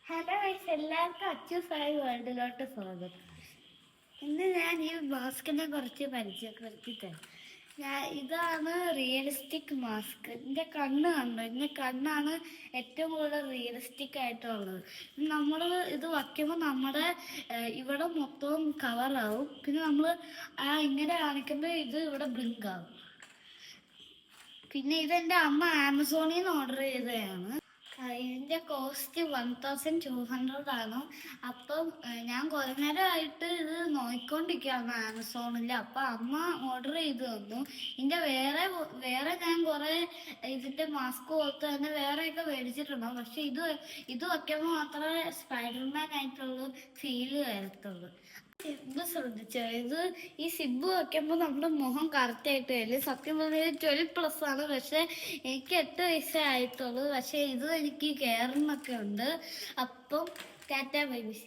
Hello guys, എല്ലാവർക്കും അച്ചൂസായി വേൾഡിലോട്ട് സ്വാഗതം. ഇന്ന് ഞാൻ ഈ മാസ്കിനെ കുറിച്ച് പരിചയപ്പെടുത്തി തരാം. ഇതാണ് റിയലിസ്റ്റിക് മാസ്ക്. ഇതിൻ്റെ കണ്ണ് കണ്ടോ? ഇതിൻ്റെ കണ്ണാണ് ഏറ്റവും കൂടുതൽ റിയലിസ്റ്റിക് ആയിട്ടുള്ളത്. നമ്മൾ ഇത് വയ്ക്കുമ്പോൾ നമ്മുടെ ഇവിടെ മൊത്തവും കവറാവും. പിന്നെ നമ്മൾ ഇങ്ങനെ കാണിക്കുമ്പോൾ ഇത് ഇവിടെ ബ്ലിങ്ക് ആവും. പിന്നെ ഇതെൻ്റെ അമ്മ ആമസോണിൽ നിന്ന് ഓർഡർ ചെയ്തതാണ്. ഇതിൻ്റെ കോസ്റ്റ് 1200 ആണ്. അപ്പം ഞാൻ കുറേ നേരമായിട്ട് ഇത് നോക്കിക്കൊണ്ടിരിക്കുകയാണ് ആമസോണിൽ. അപ്പം അമ്മ ഓർഡർ ചെയ്ത് തന്നു. ഇതിൻ്റെ വേറെ ഞാൻ കുറേ ഇതിൻ്റെ മാസ്ക് പോലത്തെ തന്നെ വേറെയൊക്കെ മേടിച്ചിട്ടുണ്ടോ. പക്ഷെ ഇത് വയ്ക്കുമ്പോൾ മാത്രമേ സ്പൈഡർമാൻ ആയിട്ടുള്ള ഫീല് വരത്തുള്ളൂ. സിബ് ശ്രദ്ധിച്ചോ? ഈ സിബ് വെക്കുമ്പോൾ നമ്മുടെ മുഖം കറക്റ്റായിട്ട് വരും. സത്യം പറഞ്ഞാൽ 12+ ആണ്. പക്ഷെ എനിക്ക് 8 വയസ്സേ ആയിട്ടുള്ളൂ. പക്ഷെ ഇത് എനിക്ക് കയറുന്നൊക്കെ ഉണ്ട്. അപ്പം ടാറ്റാ ബൈ ബൈ.